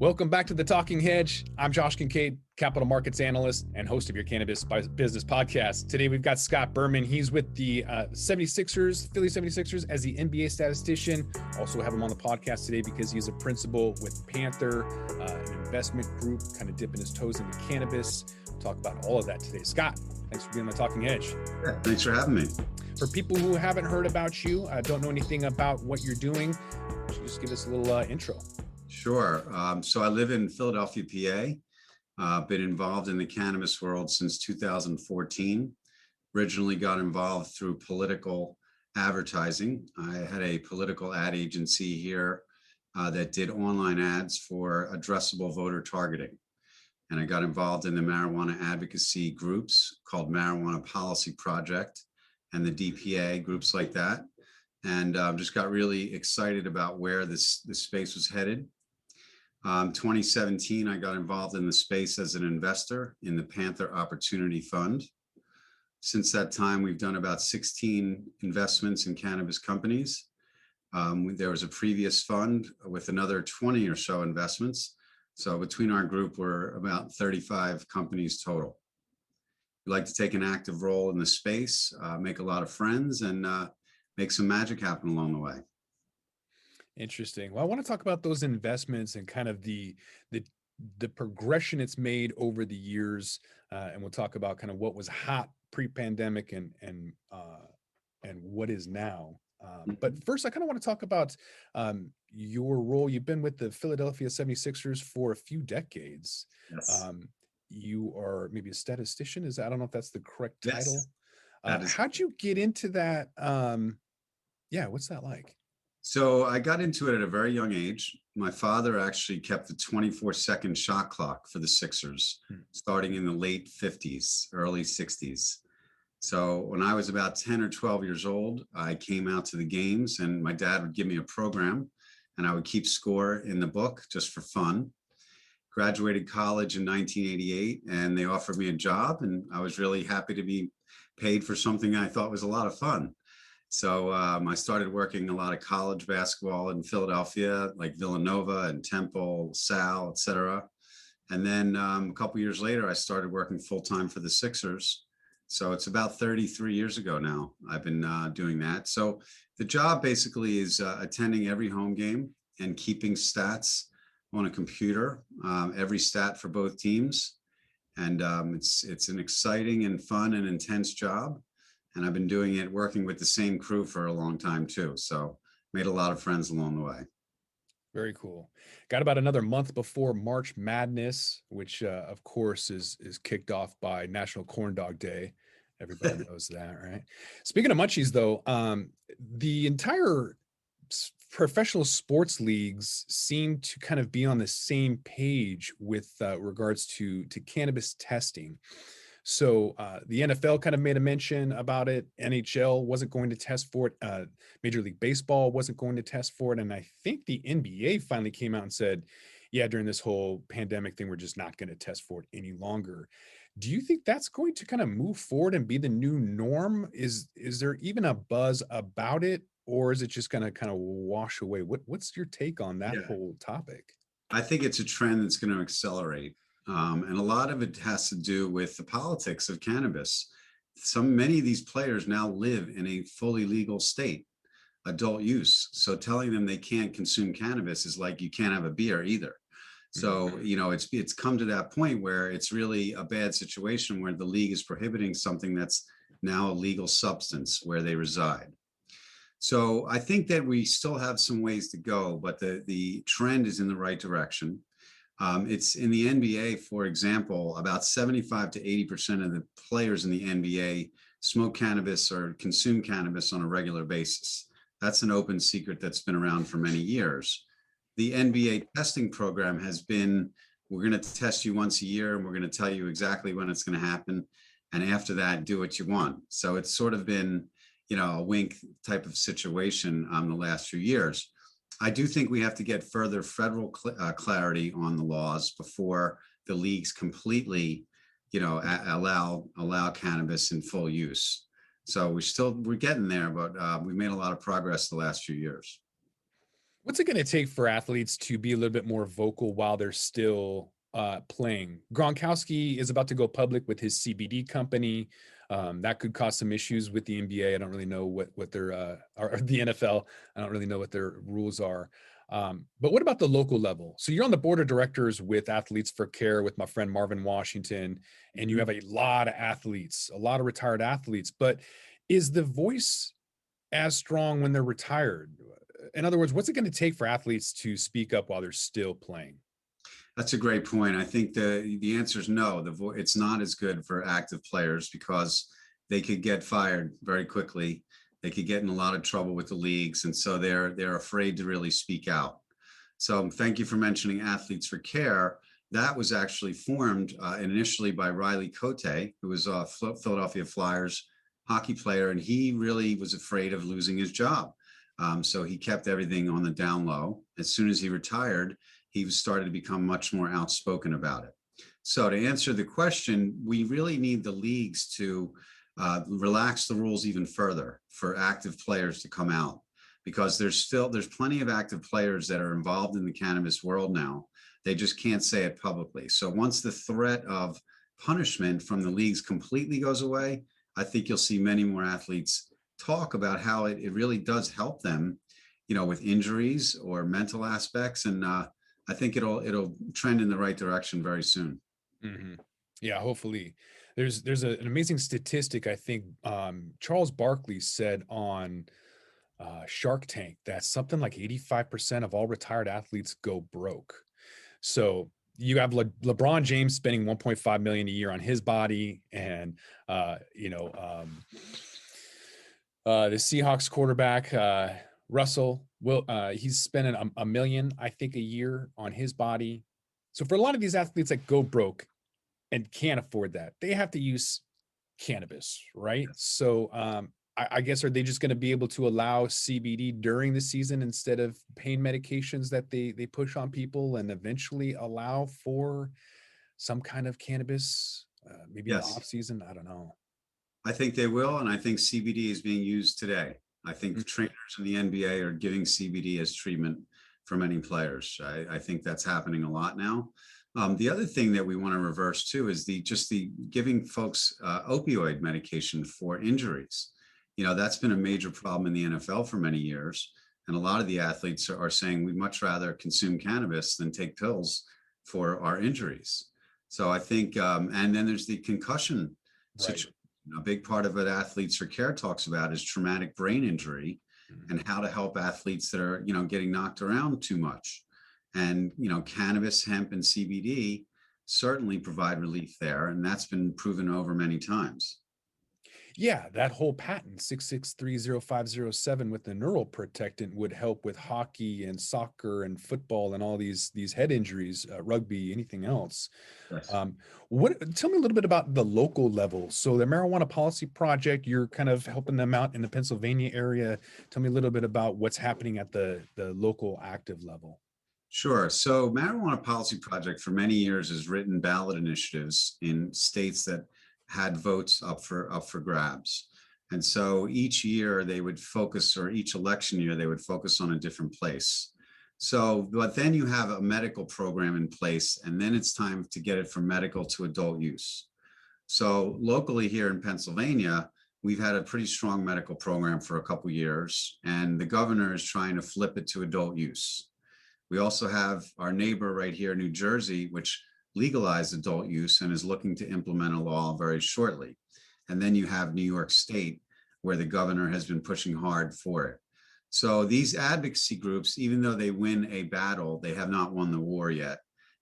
Welcome back to The Talking Hedge. I'm Josh Kincaid, capital markets analyst and host of your Cannabis Business podcast. Today we've got Scott Berman. He's with the 76ers, Philly 76ers as the NBA statistician. Also have him on the podcast today because he's a principal with Panther, an investment group, kind of dipping his toes into cannabis. We'll talk about all of that today. Scott, thanks for being on The Talking Hedge. Yeah, thanks for having me. For people who haven't heard about you, don't know anything about what you're doing, just give us a little intro. Sure. So I live in Philadelphia, PA. Been involved in the cannabis world since 2014. Originally got involved through political advertising. I had a political ad agency here that did online ads for addressable voter targeting. And I got involved in the marijuana advocacy groups called Marijuana Policy Project and the DPA, groups like that. And just got really excited about where this space was headed. 2017, I got involved in the space as an investor in the Panther Opportunity Fund. Since that time, we've done about 16 investments in cannabis companies. There was a previous fund with another 20 or so investments. So between our group, we're about 35 companies total. We like to take an active role in the space, make a lot of friends, and make some magic happen along the way. Interesting. Well, I want to talk about those investments and kind of the progression it's made over the years, and we'll talk about kind of what was hot pre-pandemic and what is now. But first, I kind of want to talk about your role. You've been with the Philadelphia 76ers for a few decades. Yes. You are maybe a statistician. I don't know if that's the correct title. Yes, how'd you get into that? What's that like? So I got into it at a very young age. My father actually kept the 24-second shot clock for the Sixers, starting in the late 50s, early 60s. So when I was about 10 or 12 years old, I came out to the games and my dad would give me a program and I would keep score in the book just for fun. Graduated college in 1988 and they offered me a job and I was really happy to be paid for something I thought was a lot of fun. So I started working a lot of college basketball in Philadelphia, like Villanova and Temple, Sal, et cetera. And then a couple years later, I started working full-time for the Sixers. So it's about 33 years ago now I've been doing that. So the job basically is attending every home game and keeping stats on a computer, every stat for both teams. And it's an exciting and fun and intense job. And I've been doing it, working with the same crew for a long time too. So made a lot of friends along the way. Very cool. Got about another month before March Madness, which of course is kicked off by National Corn Dog Day. Everybody knows that, right? Speaking of munchies though, the entire professional sports leagues seem to kind of be on the same page with regards to cannabis testing. So the NFL kind of made a mention about it. NHL wasn't going to test for it. Major League Baseball wasn't going to test for it. And I think the NBA finally came out and said, yeah, during this whole pandemic thing, we're just not going to test for it any longer. Do you think that's going to kind of move forward and be the new norm? Is there even a buzz about it? Or is it just going to kind of wash away? What's your take on that whole topic? I think it's a trend that's going to accelerate. And a lot of it has to do with the politics of cannabis. Many of these players now live in a fully legal state, adult use. So telling them they can't consume cannabis is like you can't have a beer either. So, it's come to that point where it's really a bad situation where the league is prohibiting something that's now a legal substance where they reside. So I think that we still have some ways to go, but the trend is in the right direction. It's in the NBA, for example, about 75 to 80% of the players in the NBA smoke cannabis or consume cannabis on a regular basis. That's an open secret that's been around for many years. The NBA testing program has been, we're going to test you once a year and we're going to tell you exactly when it's going to happen. And after that, do what you want. So it's sort of been, a wink type of situation the last few years. I do think we have to get further federal clarity on the laws before the leagues completely, allow cannabis in full use. So we're getting there, but we made a lot of progress the last few years. What's it going to take for athletes to be a little bit more vocal while they're still playing? Gronkowski is about to go public with his CBD company. That could cause some issues with the NBA. I don't really know what their or the NFL. I don't really know what their rules are. But what about the local level? So you're on the board of directors with Athletes for Care with my friend Marvin Washington, and you Mhm. have a lot of athletes, a lot of retired athletes. But is the voice as strong when they're retired? In other words, what's it going to take for athletes to speak up while they're still playing? That's a great point. I think the answer is no. It's not as good for active players because they could get fired very quickly. They could get in a lot of trouble with the leagues, and so they're afraid to really speak out. So thank you for mentioning Athletes for Care. That was actually formed initially by Riley Cote, who was a Philadelphia Flyers hockey player, and he really was afraid of losing his job. So he kept everything on the down low. As soon as he retired, he started to become much more outspoken about it. So to answer the question, we really need the leagues to relax the rules even further for active players to come out, because there's plenty of active players that are involved in the cannabis world now. They just can't say it publicly. So once the threat of punishment from the leagues completely goes away, I think you'll see many more athletes talk about how it really does help them, with injuries or mental aspects. And I think it'll trend in the right direction very soon. Hmm. Yeah, hopefully. There's an amazing statistic. I think Charles Barkley said on Shark Tank that something like 85% of all retired athletes go broke. So you have LeBron James spending 1.5 million a year on his body, and uh, you know um, the Seahawks quarterback Russell will he's spending a million, I think, a year on his body. So for a lot of these athletes that go broke and can't afford that, they have to use cannabis, right? So I guess, are they just going to be able to allow CBD during the season instead of pain medications that they push on people, and eventually allow for some kind of cannabis, maybe in the Yes. off season? I don't know. I think they will, and I think CBD is being used today. I think the Mhm. trainers in the NBA are giving CBD as treatment for many players. I think that's happening a lot now. The other thing that we want to reverse too is the giving folks opioid medication for injuries. That's been a major problem in the NFL for many years, and a lot of the athletes are saying we'd much rather consume cannabis than take pills for our injuries. So I think, and then there's the concussion Right. situation. A big part of what Athletes for Care talks about is traumatic brain injury Mhm. and how to help athletes that are, getting knocked around too much. And, cannabis, hemp, and CBD certainly provide relief there. And that's been proven over many times. Yeah, that whole patent 6630507 with the neural protectant would help with hockey and soccer and football and all these head injuries, rugby, anything else. Yes. Um, what? Tell me a little bit about the local level. So the Marijuana Policy Project, you're kind of helping them out in the Pennsylvania area. Tell me a little bit about what's happening at the local active level. Sure. So, Marijuana Policy Project for many years has written ballot initiatives in states that had votes up for grabs. And so each year they would focus, or each election year they would focus on a different place. So, but then you have a medical program in place, and then it's time to get it from medical to adult use. So locally here in Pennsylvania, we've had a pretty strong medical program for a couple years, and the governor is trying to flip it to adult use. We also have our neighbor right here, New Jersey, which legalized adult use and is looking to implement a law very shortly. And then you have New York State, where the governor has been pushing hard for it. So these advocacy groups, even though they win a battle, they have not won the war yet.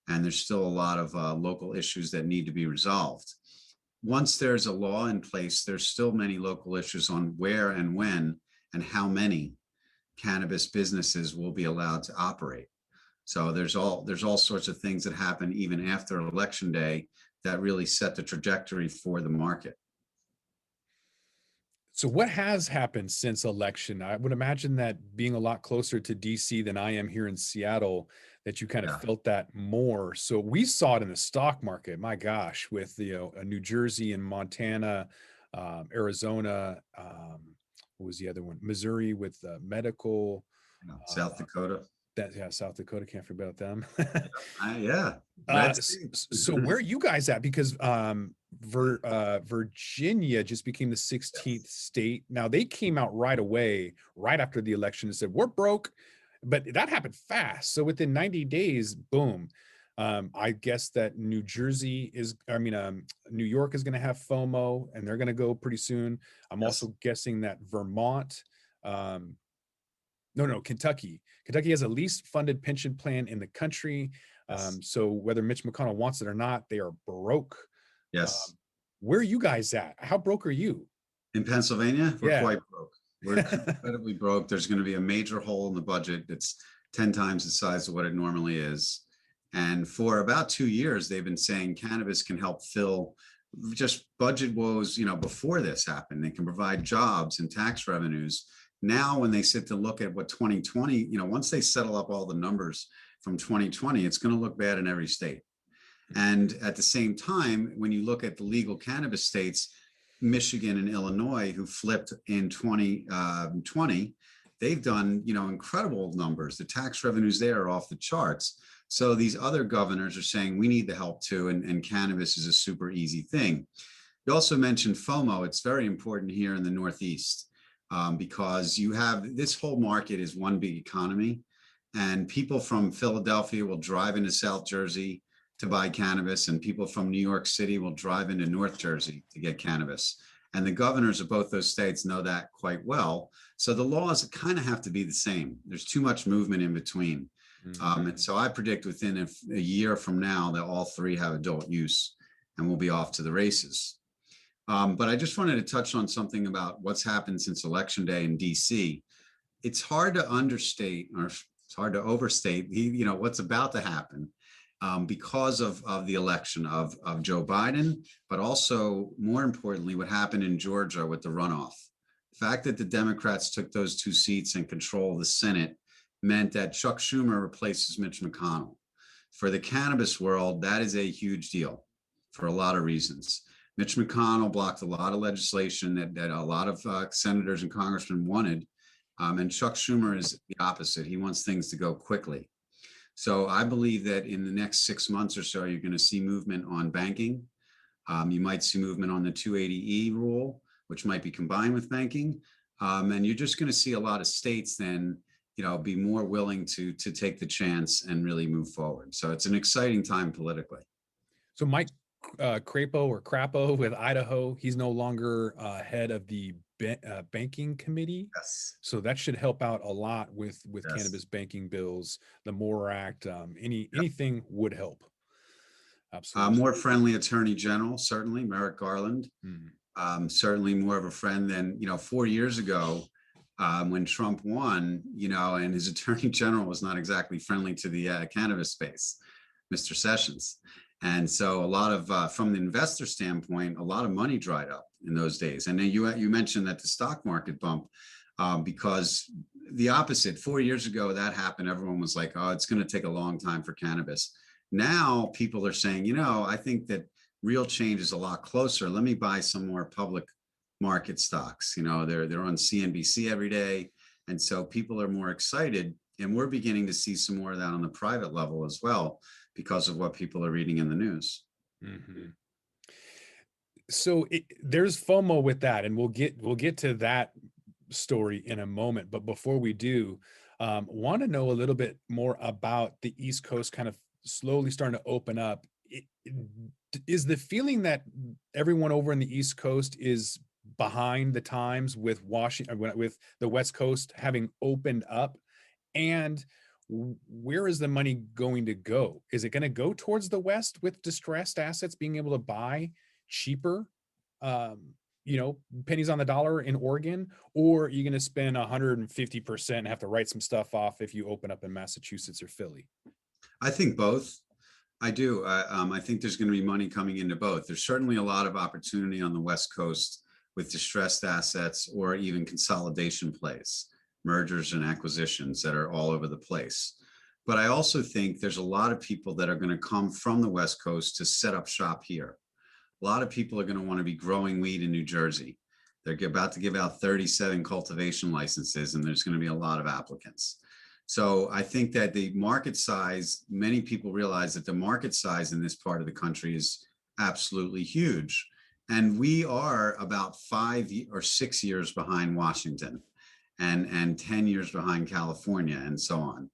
And there's still a lot of local issues that need to be resolved. Once there's a law in place, there's still many local issues on where and when and how many cannabis businesses will be allowed to operate. So there's all sorts of things that happen even after election day that really set the trajectory for the market. So what has happened since election? I would imagine that being a lot closer to DC than I am here in Seattle, that you kind of Yeah. felt that more. So we saw it in the stock market. My gosh, with New Jersey and Montana, Arizona. What was the other one? Missouri with medical. South Uh, Dakota. That, yeah, South Dakota, can't forget about them. Yeah, red state. So where are you guys at? Because Virginia just became the 16th Yes. state. Now they came out right away, right after the election, and said we're broke, but that happened fast. So within 90 days, boom. I guess that New Jersey is, I mean, New York is going to have FOMO, and they're going to go pretty soon. I'm Yes. also guessing that Vermont, um, no, Kentucky. Kentucky has the least funded pension plan in the country. Yes. So whether Mitch McConnell wants it or not, they are broke. Yes. Um, where are you guys at? How broke are you? In Pennsylvania, we're Yeah. quite broke. We're incredibly broke. There's going to be a major hole in the budget that's 10 times the size of what it normally is. And for about 2 years, they've been saying cannabis can help fill just budget woes, before this happened. They can provide jobs and tax revenues. Now, when they sit to look at what 2020, once they settle up all the numbers from 2020, it's going to look bad in every state. And at the same time, when you look at the legal cannabis states, Michigan and Illinois, who flipped in 2020, they've done, incredible numbers. The tax revenues there are off the charts. So these other governors are saying we need the help too, and cannabis is a super easy thing. You also mentioned FOMO. It's very important here in the Northeast, because you have this whole market is one big economy, and people from Philadelphia will drive into South Jersey to buy cannabis, and people from New York City will drive into North Jersey to get cannabis. And the governors of both those states know that quite well. So the laws kind of have to be the same. There's too much movement in between. And so I predict within a year from now that all three have adult use and we'll be off to the races. But I just wanted to touch on something about what's happened since Election Day in DC. It's hard to understate, or it's hard to overstate, what's about to happen, because of the election of Joe Biden, but also more importantly, what happened in Georgia with the runoff. The fact that the Democrats took those two seats and control the Senate meant that Chuck Schumer replaces Mitch McConnell. For the cannabis world, that is a huge deal for a lot of reasons. Mitch McConnell blocked a lot of legislation that a lot of senators and congressmen wanted. And Chuck Schumer is the opposite. He wants things to go quickly. So I believe that in the next 6 months or so, you're going to see movement on banking. You might see movement on the 280E rule, which might be combined with banking. And you're just going to see a lot of states then, be more willing to take the chance and really move forward. So it's an exciting time politically. So Mike Crapo with Idaho, he's no longer head of the banking committee. Yes. So that should help out a lot with Yes. cannabis banking bills, the MORE Act, anything would help. Absolutely. More friendly attorney general, certainly Merrick Garland. Certainly more of a friend than 4 years ago, when Trump won, and his attorney general was not exactly friendly to the cannabis space, Mr. Sessions. And so a lot of, from the investor standpoint, a lot of money dried up in those days. And then you mentioned that the stock market bump, because the opposite, 4 years ago, that happened. Everyone was like, oh, it's going to take a long time for cannabis. Now people are saying, I think that real change is a lot closer. Let me buy some more public market stocks. They're on CNBC every day. And so people are more excited. And we're beginning to see some more of that on the private level as well, because of what people are reading in the news. Mm-hmm. So there's FOMO with that, and we'll get to that story in a moment. But before we do, want to know a little bit more about the East Coast kind of slowly starting to open up. Is the feeling that everyone over in the East Coast is behind the times with Washington, with the West Coast having opened up? And where is the money going to go? Is it going to go towards the West with distressed assets being able to buy cheaper, pennies on the dollar in Oregon? Or are you going to spend 150% and have to write some stuff off if you open up in Massachusetts or Philly? I think both. I do. I think there's going to be money coming into both. There's certainly a lot of opportunity on the West Coast with distressed assets or even consolidation plays, mergers and acquisitions that are all over the place. But I also think there's a lot of people that are going to come from the West Coast to set up shop here. A lot of people are going to want to be growing weed in New Jersey. They're about to give out 37 cultivation licenses, and there's going to be a lot of applicants. So I think that the market size, many people realize that the market size in this part of the country is absolutely huge. And we are about 5 or 6 years behind Washington and 10 years behind California and so on.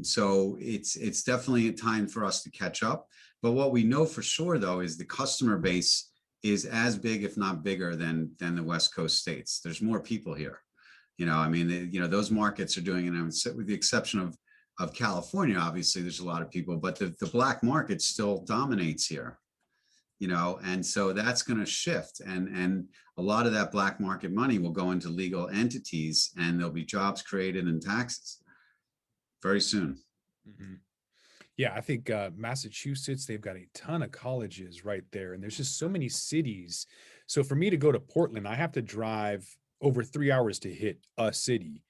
So it's definitely a time for us to catch up. But what we know for sure, though, is the customer base is as big, if not bigger, than the West Coast states. There's more people here. I mean, those markets are doing, and with the exception of California, obviously, there's a lot of people, but the black market still dominates here. And so that's going to shift, and a lot of that black market money will go into legal entities, and there'll be jobs created and taxes very soon. Mm-hmm. Yeah, I think Massachusetts, they've got a ton of colleges right there, and there's just so many cities. So for me to go to Portland, I have to drive over 3 hours to hit a city.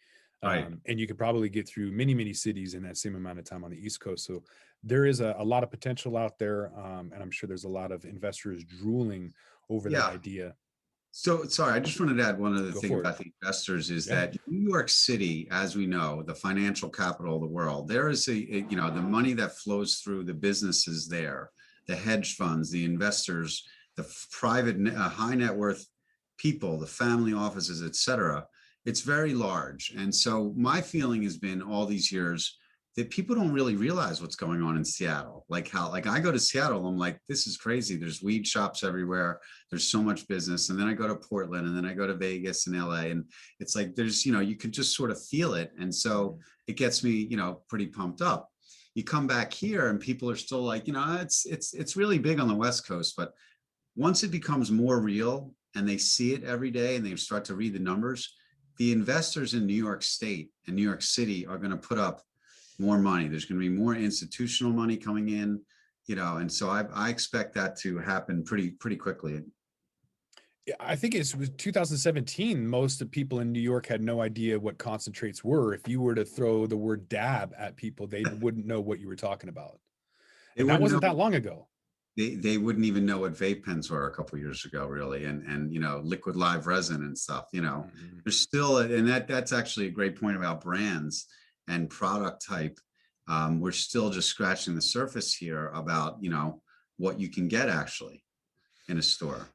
Right. And you could probably get through many, many cities in that same amount of time on the East Coast. So there is a lot of potential out there. And I'm sure there's a lot of investors drooling over that Yeah. idea. So sorry, I just wanted to add one other Go thing for it. about the investors is Yeah. that New York City, as we know, the financial capital of the world, there is the money that flows through the businesses there, the hedge funds, the investors, the private high net worth people, the family offices, et cetera. It's very large. And so my feeling has been all these years that people don't really realize what's going on in Seattle. Like I go to Seattle, I'm like, this is crazy. There's weed shops everywhere. There's so much business. And then I go to Portland, and then I go to Vegas and LA. And it's like, you could just sort of feel it. And so it gets me, pretty pumped up. You come back here and people are still like, it's really big on the West Coast, but once it becomes more real and they see it every day and they start to read the numbers, the investors in New York State and New York City are going to put up more money. There's going to be more institutional money coming in, and so I expect that to happen pretty quickly. I think it was 2017. Most of the people in New York had no idea what concentrates were. If you were to throw the word dab at people, they wouldn't know what you were talking about. They And that wouldn't wasn't know. that long ago. They wouldn't even know what vape pens were a couple of years ago, really, and liquid live resin and stuff. Mm-hmm. There's still, and that's actually a great point about brands and product type. We're still just scratching the surface here about what you can get actually in a store.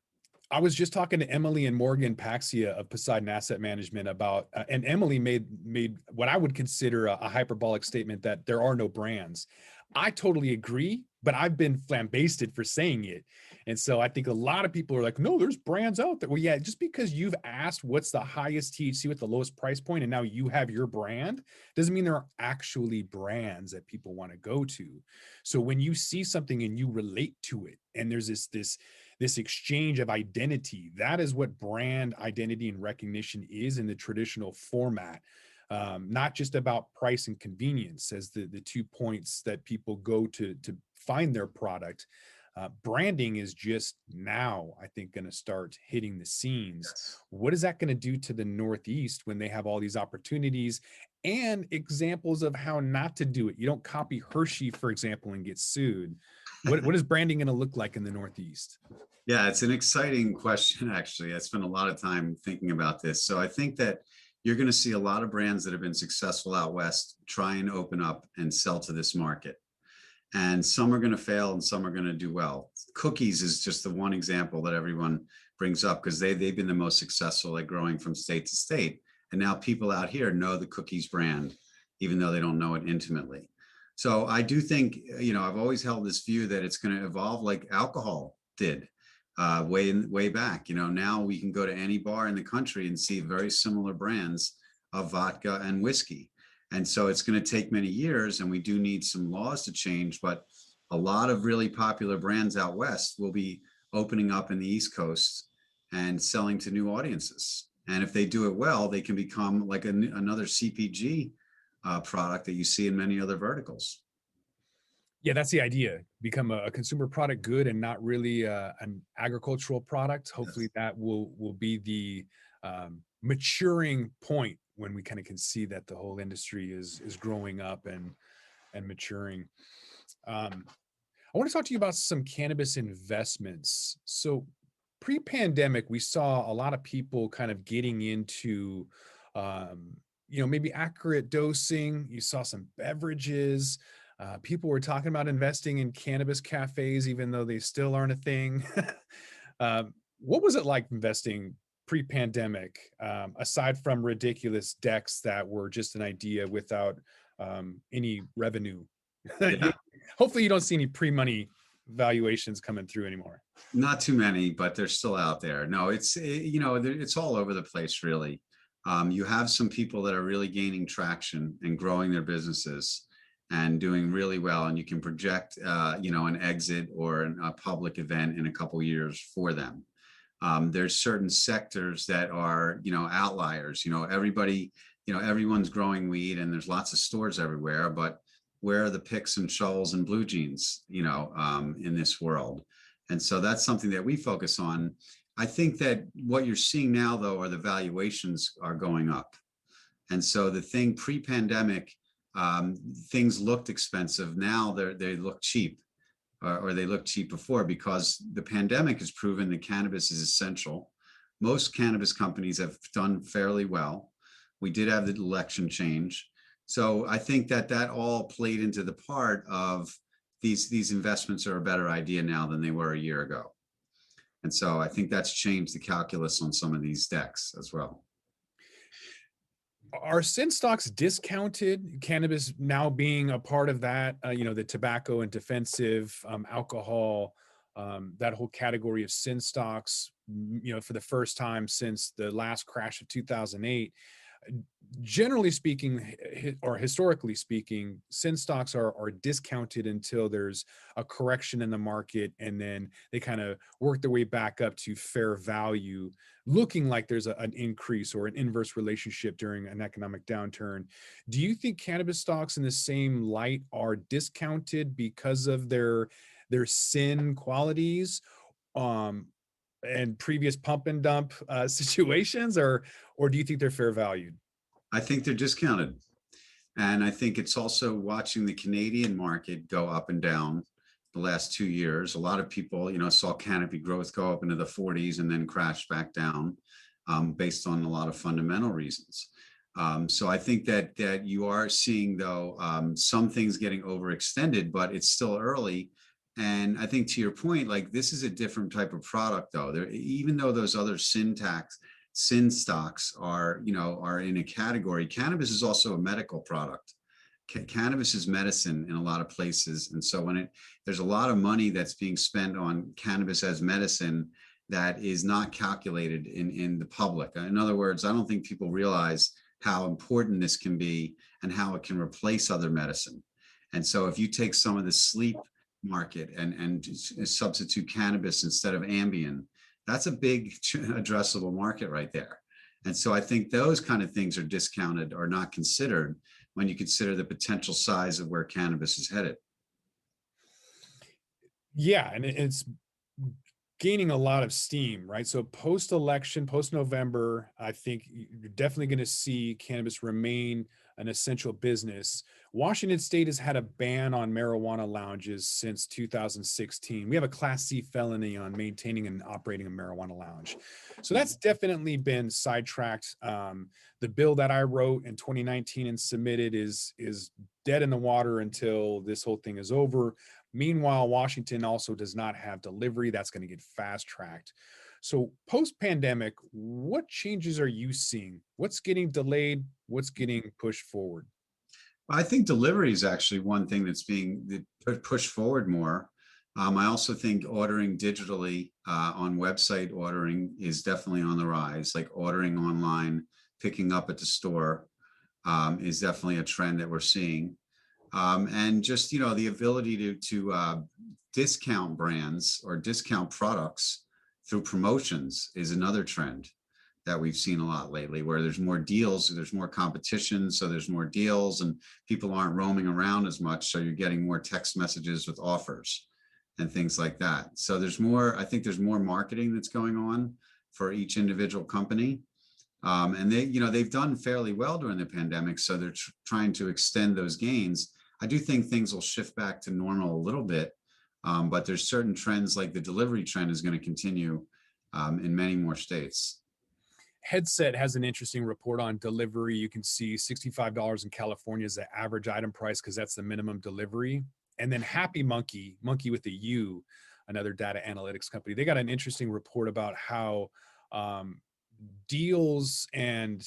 I was just talking to Emily and Morgan Paxia of Poseidon Asset Management about, and Emily made what I would consider a hyperbolic statement that there are no brands. I totally agree, but I've been flambasted for saying it. And so I think a lot of people are like, no, there's brands out there. Well, yeah, just because you've asked what's the highest THC with the lowest price point, and now you have your brand, doesn't mean there are actually brands that people want to go to. So when you see something and you relate to it, and there's this exchange of identity, that is what brand identity and recognition is in the traditional format. Not just about price and convenience as the 2 points that people go to find their product. Branding is just now, I think, going to start hitting the scenes. Yes. What is that going to do to the Northeast when they have all these opportunities and examples of how not to do it? You don't copy Hershey, for example, and get sued. What is branding going to look like in the Northeast? Yeah, it's an exciting question, actually. I spent a lot of time thinking about this. So I think that you're going to see a lot of brands that have been successful out West try and open up and sell to this market. And some are going to fail and some are going to do well. Cookies is just the one example that everyone brings up because they've been the most successful at growing from state to state. And now people out here know the Cookies brand, even though they don't know it intimately. So I do think, I've always held this view that it's going to evolve like alcohol did way back. Now we can go to any bar in the country and see very similar brands of vodka and whiskey. And so it's going to take many years, and we do need some laws to change, but a lot of really popular brands out West will be opening up in the East Coast and selling to new audiences. And if they do it well, they can become like another CPG product that you see in many other verticals. Yeah, that's the idea. Become a consumer product good and not really an agricultural product. Hopefully, Yes. that will be the maturing point when we kind of can see that the whole industry is growing up and maturing. I want to talk to you about some cannabis investments. So, pre-pandemic, we saw a lot of people kind of getting into, um, maybe accurate dosing. You saw some beverages. People were talking about investing in cannabis cafes, even though they still aren't a thing. What was it like investing pre-pandemic, aside from ridiculous decks that were just an idea without any revenue? Yeah. Hopefully, you don't see any pre-money valuations coming through anymore. Not too many, but they're still out there. No, it's all over the place, really. You have some people that are really gaining traction and growing their businesses and doing really well, and you can project, an exit or a public event in a couple years for them. There's certain sectors that are, outliers. Everyone's growing weed, and there's lots of stores everywhere, but where are the picks and shovels and blue jeans, in this world? And so that's something that we focus on. I think that what you're seeing now, though, are the valuations are going up. And so the thing pre-pandemic, things looked expensive. Now they look cheap, or they looked cheap before, because the pandemic has proven that cannabis is essential. Most cannabis companies have done fairly well. We did have the election change. So I think that all played into the part of these investments are a better idea now than they were a year ago. And so I think that's changed the calculus on some of these decks as well. Are sin stocks discounted? Cannabis now being a part of that, the tobacco and defensive alcohol, that whole category of sin stocks, for the first time since the last crash of 2008. Generally speaking, or historically speaking, sin stocks are discounted until there's a correction in the market, and then they kind of work their way back up to fair value, looking like there's an increase or an inverse relationship during an economic downturn. Do you think cannabis stocks in the same light are discounted because of their sin qualities, and previous pump and dump situations, or do you think they're fair valued? I think they're discounted. And I think it's also watching the Canadian market go up and down the last 2 years. A lot of people, saw canopy growth go up into the 40s and then crash back down, based on a lot of fundamental reasons. So I think that you are seeing, though, some things getting overextended, but it's still early. And I think, to your point, like, this is a different type of product, though. Even though those other sin stocks are in a category, cannabis is also a medical product. Cannabis is medicine in a lot of places. And so there's a lot of money that's being spent on cannabis as medicine that is not calculated in the public. In other words, I don't think people realize how important this can be and how it can replace other medicine. And so if you take some of the sleep market and substitute cannabis instead of Ambien, that's a big addressable market right there. And so I think those kind of things are discounted or not considered when you consider the potential size of where cannabis is headed. Yeah, and it's gaining a lot of steam, right? So post-election, post-November, I think you're definitely going to see cannabis remain an essential business. Washington State has had a ban on marijuana lounges since 2016. We have a Class C felony on maintaining and operating a marijuana lounge. So that's definitely been sidetracked. The bill that I wrote in 2019 and submitted is dead in the water until this whole thing is over. Meanwhile, Washington also does not have delivery. That's going to get fast tracked. So post-pandemic, what changes are you seeing? What's getting delayed? What's getting pushed forward? I think delivery is actually one thing that's being pushed forward more. I also think ordering digitally, on website ordering is definitely on the rise, like ordering online, picking up at the store, is definitely a trend that we're seeing. And just, the ability to discount brands or discount products through promotions is another trend that we've seen a lot lately, where there's more deals, so there's more competition, so there's more deals, and people aren't roaming around as much, so you're getting more text messages with offers and things like that. So I think there's more marketing that's going on for each individual company. And they've done fairly well during the pandemic, so they're trying to extend those gains. I do think things will shift back to normal a little bit, but there's certain trends, like the delivery trend is going to continue, in many more states. Headset has an interesting report on delivery. You can see $65 in California is the average item price because that's the minimum delivery. And then Happy Monkey, Monkey with a U, another data analytics company, they got an interesting report about how um, deals and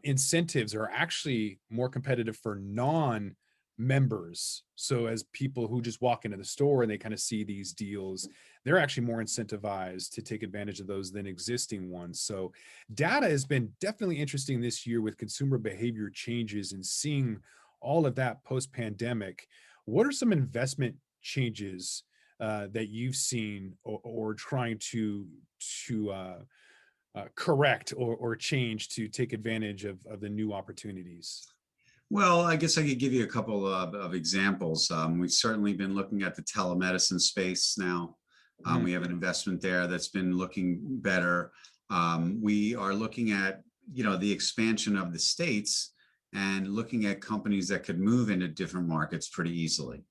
incentives are actually more competitive for non members. So as people who just walk into the store and they kind of see these deals, they're actually more incentivized to take advantage of those than existing ones. So data has been definitely interesting this year with consumer behavior changes and seeing all of that post pandemic. What are some investment changes that you've seen or trying to correct or change to take advantage of the new opportunities? Well, I guess I could give you a couple of examples. We've certainly been looking at the telemedicine space now. Mm, We have an investment there that's been looking better. We are looking at, the expansion of the states and looking at companies that could move into different markets pretty easily.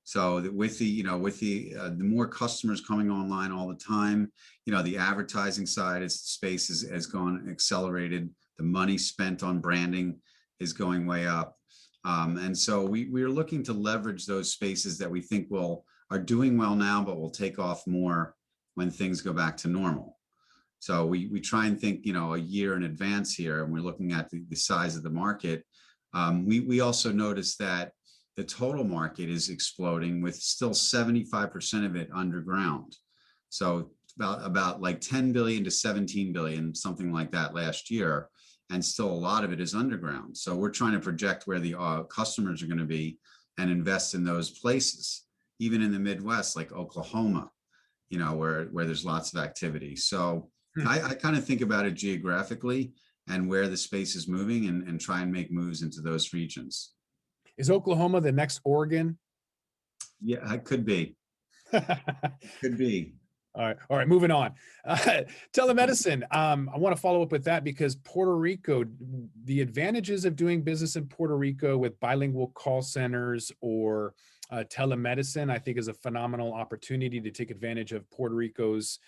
So that with the more customers coming online all the time, the advertising side is space has gone accelerated. The money spent on branding is going way up. And so we're looking to leverage those spaces that we think are doing well now, but will take off more when things go back to normal. So we try and think, a year in advance here, and we're looking at the size of the market. We also noticed that the total market is exploding with still 75% of it underground. So about like 10 billion to 17 billion, something like that last year. And still a lot of it is underground. So we're trying to project where the customers are going to be and invest in those places, even in the Midwest, like Oklahoma, where there's lots of activity. So hmm. I kind of think about it geographically and where the space is moving and try and make moves into those regions. Is Oklahoma the next Oregon? Yeah, it could be. Could be. All right, moving on. Telemedicine. I want to follow up with that because Puerto Rico, the advantages of doing business in Puerto Rico with bilingual call centers or telemedicine, I think is a phenomenal opportunity to take advantage of Puerto Rico's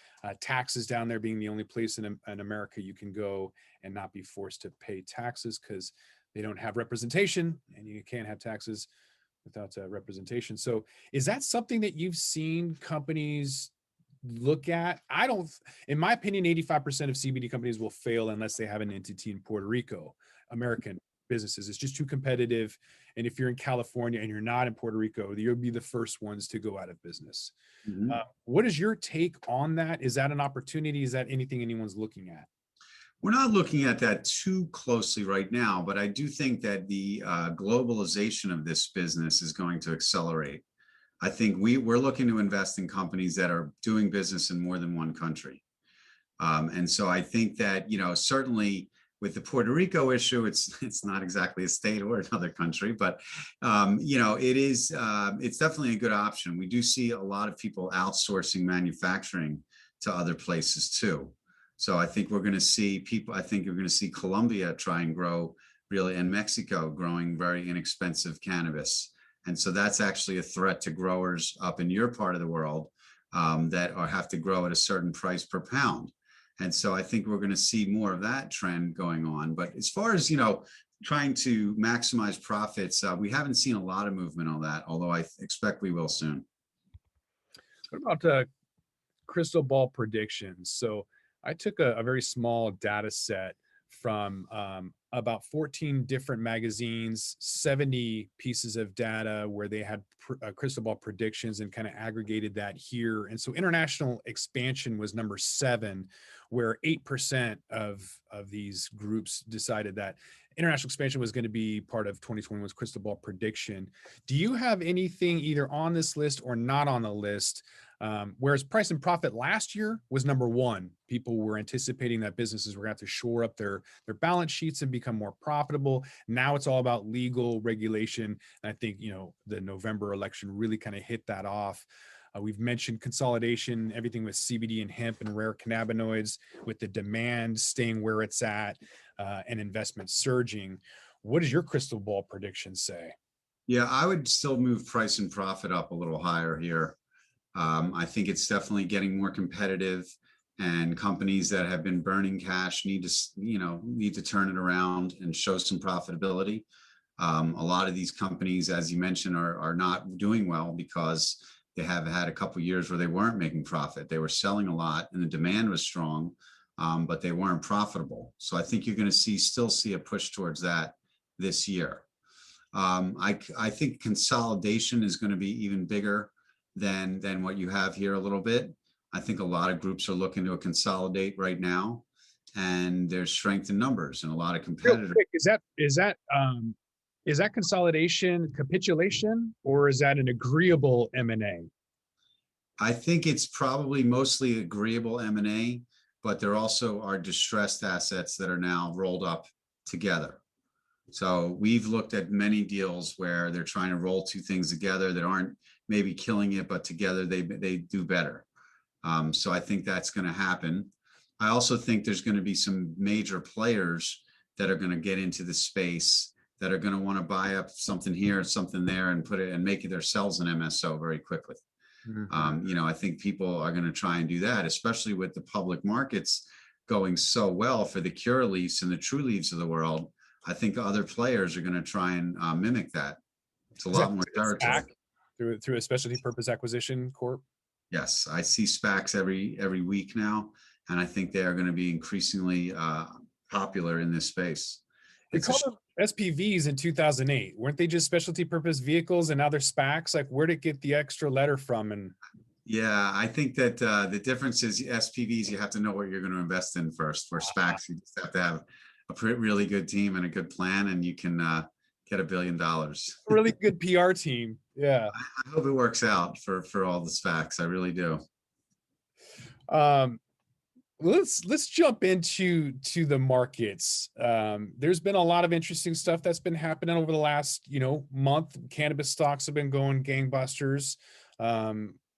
taxes down there being the only place in America you can go and not be forced to pay taxes because they don't have representation and you can't have taxes without representation. So is that something that you've seen companies look at? I don't, in my opinion, 85% of CBD companies will fail unless they have an entity in Puerto Rico. American businesses, it's just too competitive. And if you're in California and you're not in Puerto Rico, you'll be the first ones to go out of business. Mhm. What is your take on that? Is that an opportunity? Is that anything anyone's looking at? We're not looking at that too closely right now, but I do think that the globalization of this business is going to accelerate. I think we're looking to invest in companies that are doing business in more than one country. And so I think that, certainly with the Puerto Rico issue, it's not exactly a state or another country, but it's definitely a good option. We do see a lot of people outsourcing manufacturing to other places too. So I think we're going to see people. I think you're going to see Colombia try and grow really, and Mexico growing very inexpensive cannabis. And so that's actually a threat to growers up in your part of the world that have to grow at a certain price per pound. And so I think we're going to see more of that trend going on. But as far as, trying to maximize profits, we haven't seen a lot of movement on that, although I expect we will soon. What about crystal ball predictions? So I took a very small data set from about 14 different magazines, 70 pieces of data where they had crystal ball predictions and kind of aggregated that here. And so international expansion was number 7, where 8% of these groups decided that international expansion was going to be part of 2021's crystal ball prediction. Do you have anything either on this list or not on the list? Whereas price and profit last year was number 1. People were anticipating that businesses were going to have to shore up their balance sheets and become more profitable. Now it's all about legal regulation. And I think, the November election really kind of hit that off. We've mentioned consolidation, everything with CBD and hemp and rare cannabinoids, with the demand staying where it's at and investment surging. What does your crystal ball prediction say? Yeah, I would still move price and profit up a little higher here. I think it's definitely getting more competitive. and companies that have been burning cash need to turn it around and show some profitability. A lot of these companies, as you mentioned, are not doing well because they have had a couple of years where they weren't making profit. They were selling a lot and the demand was strong, but they weren't profitable. So I think you're going to still see a push towards that this year. I think consolidation is going to be even bigger than what you have here a little bit. I think a lot of groups are looking to consolidate right now, and there's strength in numbers and a lot of Real competitors. quick, is that consolidation capitulation, or is that an agreeable M&A? I think it's probably mostly agreeable M&A, but there also are distressed assets that are now rolled up together. So we've looked at many deals where they're trying to roll two things together that aren't maybe killing it, but together they do better. So I think that's going to happen. I also think there's going to be some major players that are going to get into the space that are going to want to buy up something here, something there, and put it and make it themselves an MSO very quickly. I think people are going to try and do that, especially with the public markets going so well for the Curaleafs and the True Leaves of the world. I think other players are going to try and mimic that. It's a lot more territory. Through a specialty purpose acquisition corp. Yes, I see SPACs every week now, and I think they are going to be increasingly popular in this space. We called them SPVs in 2008. Weren't they just specialty purpose vehicles, and now they're SPACs? Like, where'd it get the extra letter from? And yeah, I think that the difference is SPVs, you have to know what you're going to invest in first. For SPACs, you just have to have a really good team and a good plan, and you can get $1 billion. A really good PR team. Yeah. I hope it works out for all the SPACs. I really do. Let's jump into the markets. There's been a lot of interesting stuff that's been happening over the last month. Cannabis stocks have been going gangbusters.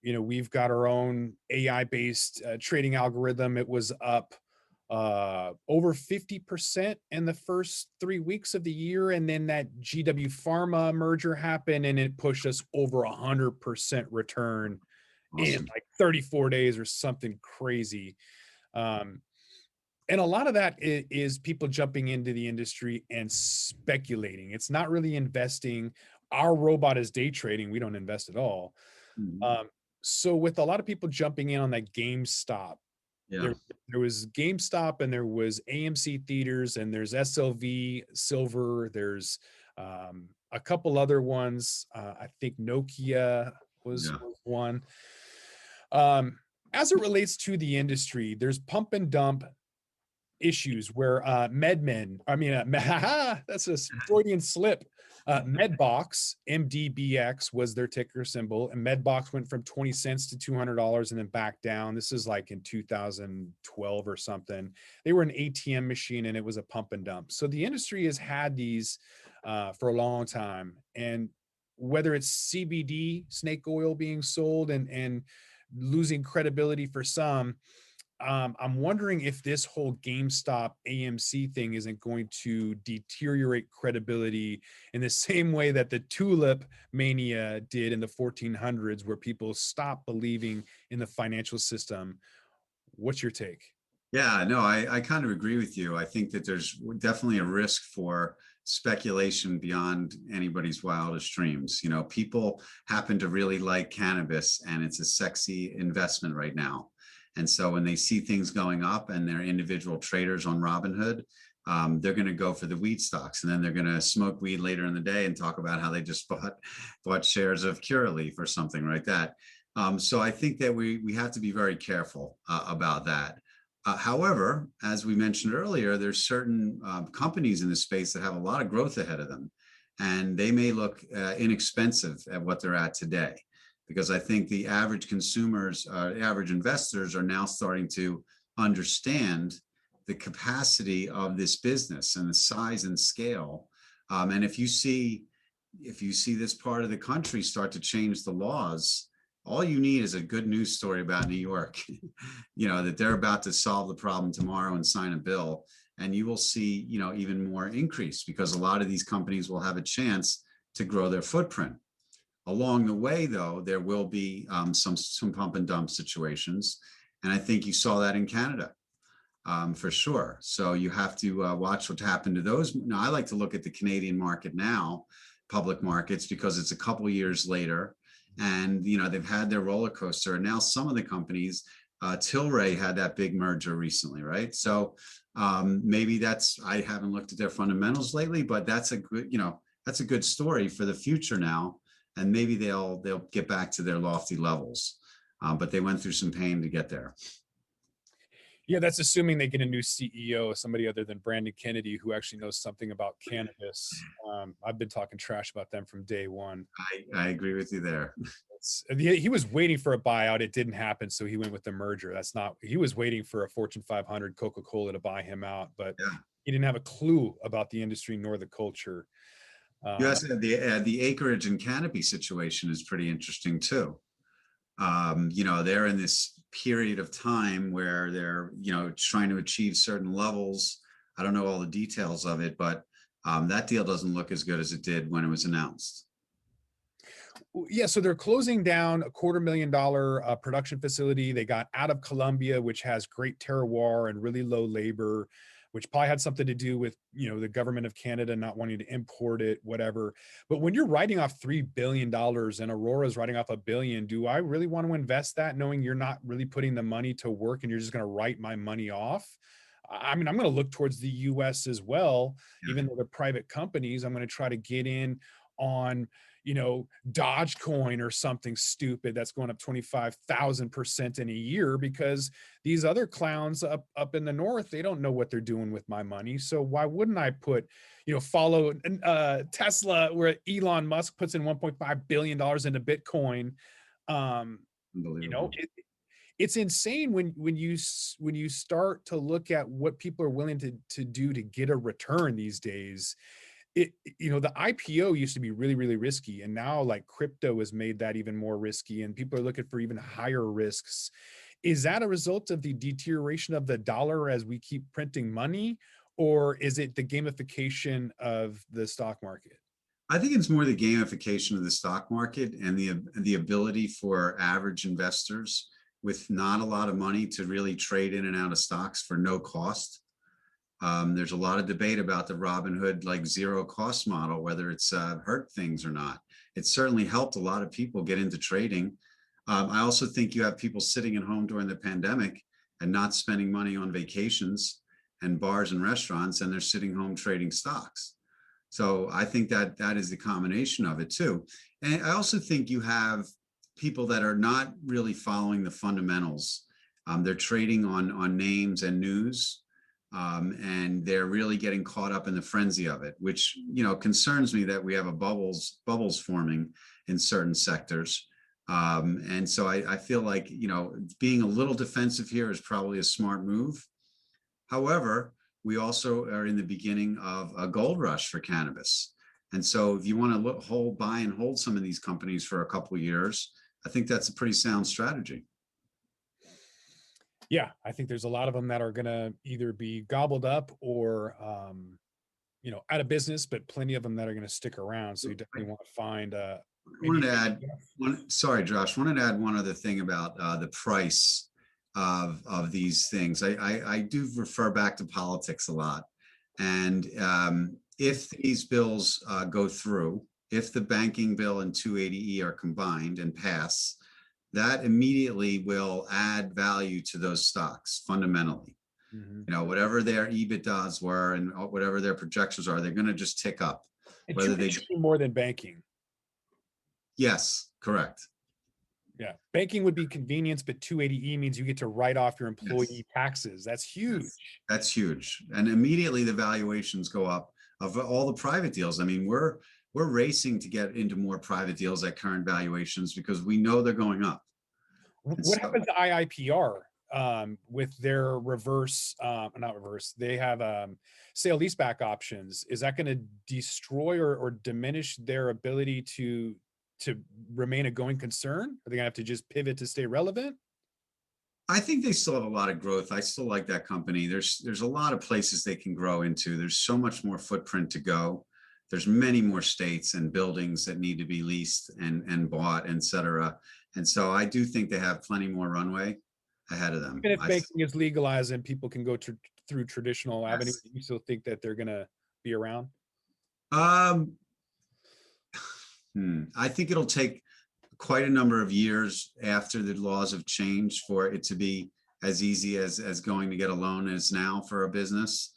We've got our own AI-based trading algorithm. It was up over 50% in the first 3 weeks of the year, and then that GW Pharma merger happened, and it pushed us over 100% return in like 34 days or something crazy. And a lot of that is people jumping into the industry and speculating. It's not really investing. Our robot is day trading. We don't invest at all. So with a lot of people jumping in on that GameStop, there was GameStop, and there was AMC Theaters, and there's SLV Silver. There's a couple other ones. I think Nokia was one. As it relates to the industry, there's pump and dump issues where that's a Freudian slip. Medbox, MDBX was their ticker symbol, and Medbox went from 20 cents to $200 and then back down. This is like in 2012 or something. They were an ATM machine, and it was a pump and dump. So the industry has had these for a long time, and whether it's CBD, snake oil being sold and losing credibility for some, I'm wondering if this whole GameStop AMC thing isn't going to deteriorate credibility in the same way that the tulip mania did in the 1400s, where people stopped believing in the financial system. What's your take? Yeah, no, I kind of agree with you. I think that there's definitely a risk for speculation beyond anybody's wildest dreams. People happen to really like cannabis, and it's a sexy investment right now. And so when they see things going up and they're individual traders on Robinhood, they're going to go for the weed stocks, and then they're going to smoke weed later in the day and talk about how they just bought shares of Curaleaf or something like that. So I think that we have to be very careful about that. However, as we mentioned earlier, there's certain companies in the space that have a lot of growth ahead of them, and they may look inexpensive at what they're at today, because I think the average consumers, average investors are now starting to understand the capacity of this business and the size and scale. And if you see this part of the country start to change the laws, all you need is a good news story about New York, that they're about to solve the problem tomorrow and sign a bill, and you will see, even more increase, because a lot of these companies will have a chance to grow their footprint. Along the way, though, there will be some pump and dump situations, And I think you saw that in Canada, for sure. So you have to watch what happened to those. Now, I like to look at the Canadian market now, public markets, because it's a couple years later, and they've had their roller coaster. And now some of the companies, Tilray had that big merger recently, right? So maybe I haven't looked at their fundamentals lately, but that's a good story for the future now, and maybe they'll get back to their lofty levels. But they went through some pain to get there. Yeah, that's assuming they get a new CEO, somebody other than Brandon Kennedy, who actually knows something about cannabis. I've been talking trash about them from day one. I agree with you there. He was waiting for a buyout. It didn't happen, so he went with the merger. He was waiting for a Fortune 500 Coca-Cola to buy him out, but Yeah. he didn't have a clue about the industry nor the culture. Yes, the acreage and canopy situation is pretty interesting too. They're in this period of time where they're trying to achieve certain levels. I don't know all the details of it, but that deal doesn't look as good as it did when it was announced. Yeah, so they're closing down a $250,000 production facility. They got out of Colombia, which has great terroir and really low labor, which probably had something to do with the government of Canada not wanting to import it, whatever. But when you're writing off $3 billion and Aurora's writing off $1 billion, do I really want to invest that, knowing you're not really putting the money to work and you're just going to write my money off? I mean, I'm going to look towards the US as well, even though they're private companies. I'm going to try to get in on Dogecoin or something stupid that's going up 25,000% in a year, because these other clowns up in the north, they don't know what they're doing with my money. So why wouldn't I follow Tesla, where Elon Musk puts in $1.5 billion into Bitcoin? Unbelievable. It's insane when you start to look at what people are willing to do to get a return these days. The IPO used to be really, really risky, and now like crypto has made that even more risky, and people are looking for even higher risks. Is that a result of the deterioration of the dollar as we keep printing money, or is it the gamification of the stock market? I think it's more the gamification of the stock market and the ability for average investors with not a lot of money to really trade in and out of stocks for no cost. There's a lot of debate about the Robinhood like zero cost model, whether it's hurt things or not. It's certainly helped a lot of people get into trading. I also think you have people sitting at home during the pandemic and not spending money on vacations and bars and restaurants, and they're sitting home trading stocks. So I think that is the combination of it too. And I also think you have people that are not really following the fundamentals. They're trading on names and news. And they're really getting caught up in the frenzy of it, which concerns me that we have bubbles forming in certain sectors. And so I feel like being a little defensive here is probably a smart move. However, we also are in the beginning of a gold rush for cannabis, and so if you want to buy and hold some of these companies for a couple of years, I think that's a pretty sound strategy. Yeah, I think there's a lot of them that are going to either be gobbled up or, out of business, but plenty of them that are going to stick around. So you definitely want to find. I wanted to add one. Sorry, Josh. Wanted to add one other thing about the price of these things. I do refer back to politics a lot, and if these bills go through, if the banking bill and 280E are combined and pass, that immediately will add value to those stocks fundamentally. Mm-hmm. Whatever their EBITDAs were and whatever their projections are, they're going to just tick up. And whether they do more than banking. Yes, correct. Yeah, banking would be convenience, but 280E means you get to write off your employee taxes. That's huge. That's huge, and immediately the valuations go up of all the private deals. I mean, we're racing to get into more private deals at current valuations because we know they're going up. What happened to IIPR with their not reverse, they have sale leaseback options? Is that going to destroy or diminish their ability to remain a going concern? Are they going to have to just pivot to stay relevant? I think they still have a lot of growth. I still like that company. There's a lot of places they can grow into. There's so much more footprint to go. There's many more states and buildings that need to be leased and bought, et cetera. And so I do think they have plenty more runway. ahead of them. Even if banking is legalized and people can go through traditional avenues, Yes. you still think that they're gonna be around? Um, I think it'll take quite a number of years after the laws have changed for it to be as easy as going to get a loan as now for a business.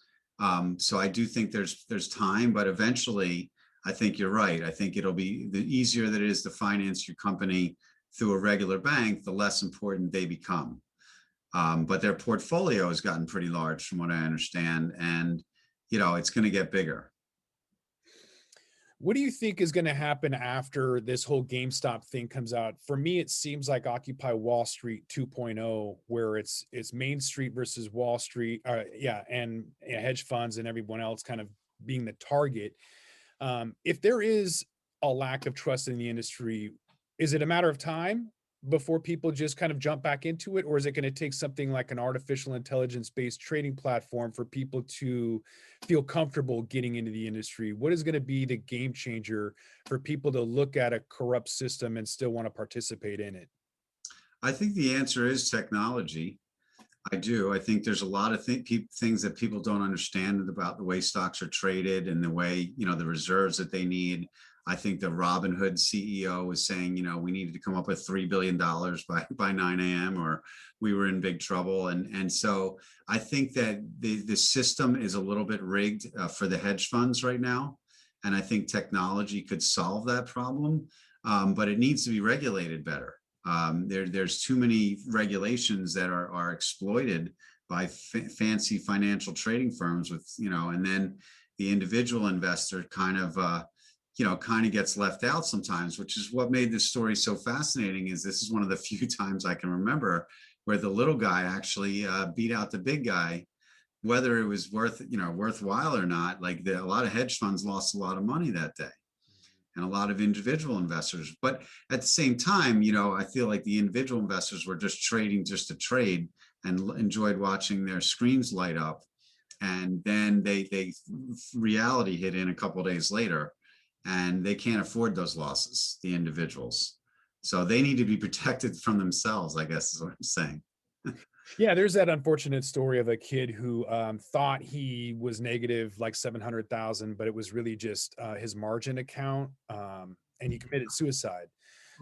So I do think there's time, but eventually, I think you're right. I think it'll be the easier that it is to finance your company through a regular bank, the less important they become. But their portfolio has gotten pretty large, from what I understand, and it's going to get bigger. What do you think is going to happen after this whole GameStop thing comes out? For me, it seems like Occupy Wall Street 2.0, where it's Main Street versus Wall Street, yeah, and hedge funds and everyone else kind of being the target. If there is a lack of trust in the industry, is it a matter of time before people just kind of jump back into it? Or is it going to take something like an artificial intelligence based trading platform for people to feel comfortable getting into the industry? What is going to be the game changer for people to look at a corrupt system and still want to participate in it? I think the answer is technology. I do. I think there's a lot of things that people don't understand about the way stocks are traded and the way, the reserves that they need. I think the Robinhood CEO was saying, we needed to come up with $3 billion by 9 a.m. or we were in big trouble. And so I think that the system is a little bit rigged for the hedge funds right now. And I think technology could solve that problem, but it needs to be regulated better. There's too many regulations that are exploited by fancy financial trading firms with, and then the individual investor kind of gets left out sometimes, which is what made this story so fascinating. Is this is one of the few times I can remember where the little guy actually beat out the big guy, whether it was worthwhile or not. Like a lot of hedge funds lost a lot of money that day, and a lot of individual investors. But at the same time, I feel like the individual investors were just trading just to trade and enjoyed watching their screens light up. And then they reality hit in a couple of days later, and they can't afford those losses, the individuals. So they need to be protected from themselves, I guess is what I'm saying. Yeah, there's that unfortunate story of a kid who thought he was negative like 700,000, but it was really just his margin account, and he committed suicide.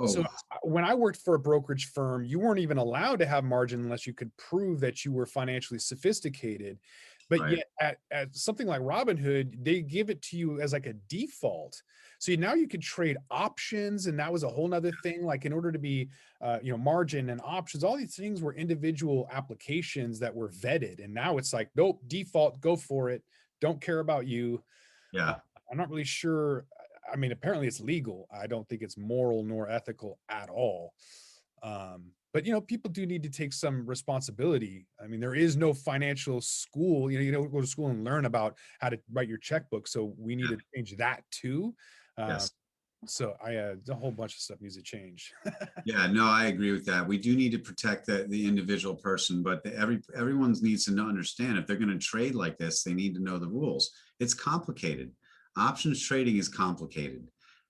So Oh, when I worked for a brokerage firm, you weren't even allowed to have margin unless you could prove that you were financially sophisticated. But right. yet at something like Robinhood, they give it to you as like a default. So now you could trade options, and that was a whole nother thing. Like in order to be, margin and options, all these things were individual applications that were vetted. And now it's like, nope, default, go for it. Don't care about you. Uh, Yeah. I'm not really sure. I mean, apparently it's legal. I don't think it's moral nor ethical at all. But people do need to take some responsibility. I mean, there is no financial school. You don't go to school and learn about how to write your checkbook. So we need Yeah. to change that too. Um, Yes. so a whole bunch of stuff needs to change. Yeah, no, I agree with that. We do need to protect the individual person, but everyone needs to understand if they're going to trade like this, they need to know the rules. It's complicated. Options trading is complicated.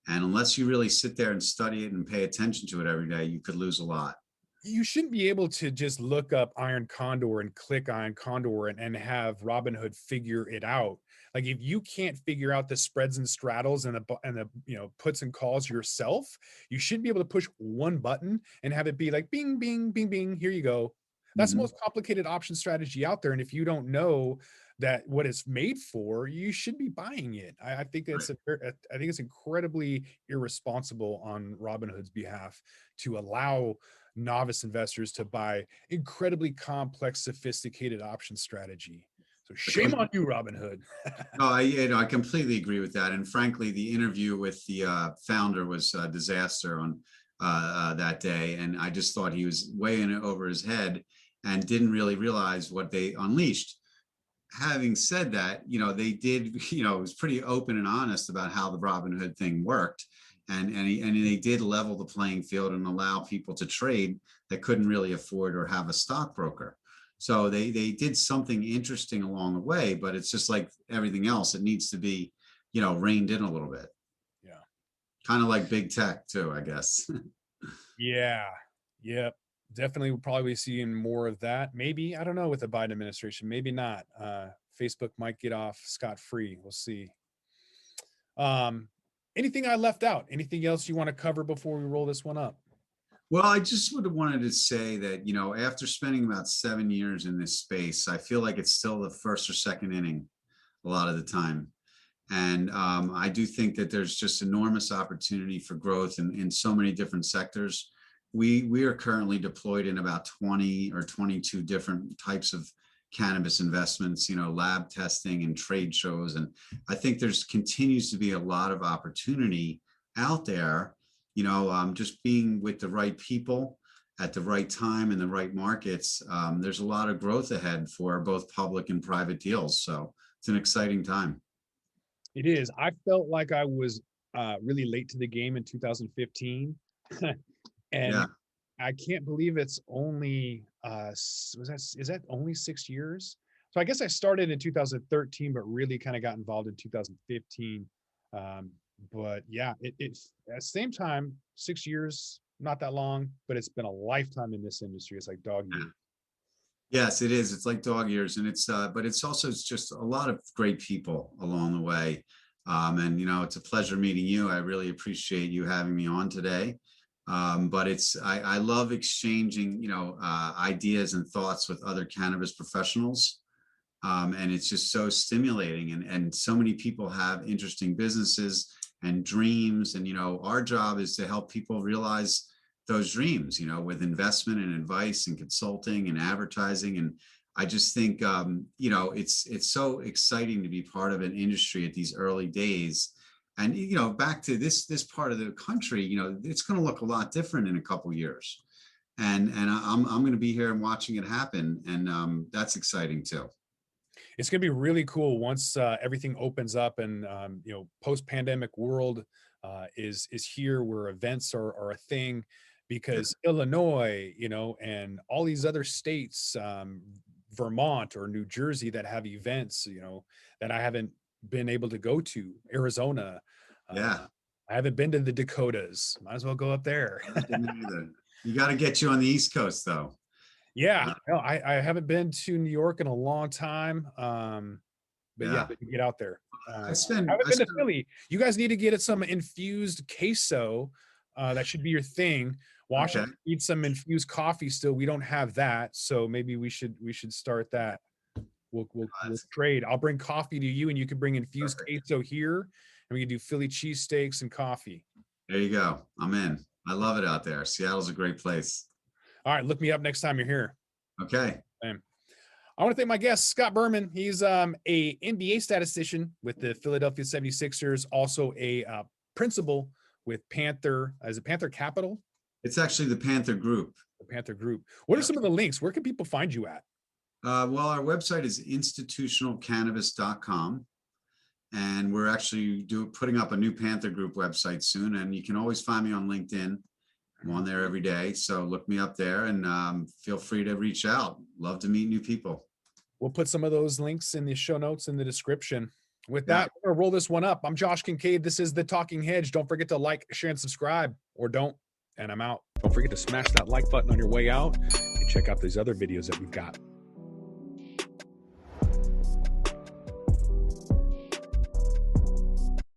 And unless you really sit there and study it and pay attention to it every day, you could lose a lot. You shouldn't be able to just look up Iron Condor and click Iron Condor and have Robinhood figure it out. Like if you can't figure out the spreads and straddles and the puts and calls yourself, you shouldn't be able to push one button and have it be like bing bing bing bing. Here you go. That's the Mhm. most complicated option strategy out there. And if you don't know that what it's made for, you should be buying it. I think Right. I think it's incredibly irresponsible on Robinhood's behalf to allow novice investors to buy incredibly complex, sophisticated option strategy. So The shame com- on you, Robinhood. No, I completely agree with that. And frankly, the interview with the founder was a disaster on that day. And I just thought he was way in over his head and didn't really realize what they unleashed. Having said that, they did, it was pretty open and honest about how the Robinhood thing worked. And they did level the playing field and allow people to trade that couldn't really afford or have a stockbroker. So they did something interesting along the way, but it's just like everything else. It needs to be, reined in a little bit. Yeah. Kind of like big tech too, I guess. Yeah. Yep. Definitely we'll probably be seeing more of that. Maybe, I don't know, with the Biden administration, maybe not. Facebook might get off scot-free. We'll see. Um, Anything I left out? Anything else you want to cover before we roll this one up? Well, I just would have wanted to say that, after spending about 7 years in this space, I feel like it's still the first or second inning a lot of the time. And I do think that there's just enormous opportunity for growth in so many different sectors. We are currently deployed in about 20 or 22 different types of cannabis investments, lab testing and trade shows. And I think there's continues to be a lot of opportunity out there, just being with the right people at the right time in the right markets. There's a lot of growth ahead for both public and private deals. So it's an exciting time. It is. I felt like I was really late to the game in 2015. And Yeah. I can't believe it's only is that only 6 years? So I guess I started in 2013, but really kind of got involved in 2015. But yeah, it's at the same time, 6 years, not that long, but it's been a lifetime in this industry. It's like dog years. Yes, it is. It's like dog years, and but it's just a lot of great people along the way. And it's a pleasure meeting you. I really appreciate you having me on today. But I love exchanging, ideas and thoughts with other cannabis professionals. And it's just so stimulating, and so many people have interesting businesses and dreams. And, our job is to help people realize those dreams, with investment and advice and consulting and advertising. And I just think, it's so exciting to be part of an industry at these early days. And, back to this part of the country, it's going to look a lot different in a couple of years. And I'm going to be here and watching it happen. And that's exciting too. It's going to be really cool once everything opens up, and post-pandemic world is here, where events are a thing, because Illinois, and all these other states, Vermont or New Jersey, that have events, that I haven't been able to go to. Arizona. Yeah. I haven't been to the Dakotas. Might as well go up there. You got to get you on the East Coast though. Yeah, no, I haven't been to New York in a long time. But yeah, but you get out there. I haven't been to Philly. You guys need to get some infused queso. That should be your thing. Washington needs some infused coffee still. We don't have that, so maybe we should start that. We'll trade. I'll bring coffee to you, and you can bring infused queso here, and we can do Philly cheesesteaks and coffee. There you go. I'm in. I love it out there. Seattle's a great place. All right, look me up next time you're here. Okay. I want to thank my guest, Scott Berman. He's a NBA statistician with the Philadelphia 76ers, also a principal with Panther. Is it Panther Capital? It's actually the Panther Group. The Panther Group. What are some of the links? Where can people find you at? Well, our website is institutionalcannabis.com. And we're actually putting up a new Panther Group website soon. And you can always find me on LinkedIn. I'm on there every day. So look me up there, and feel free to reach out. Love to meet new people. We'll put some of those links in the show notes in the description. With that, we're going to roll this one up. I'm Josh Kincaid. This is The Talking Hedge. Don't forget to like, share, and subscribe, or don't. And I'm out. Don't forget to smash that like button on your way out, and check out these other videos that we've got.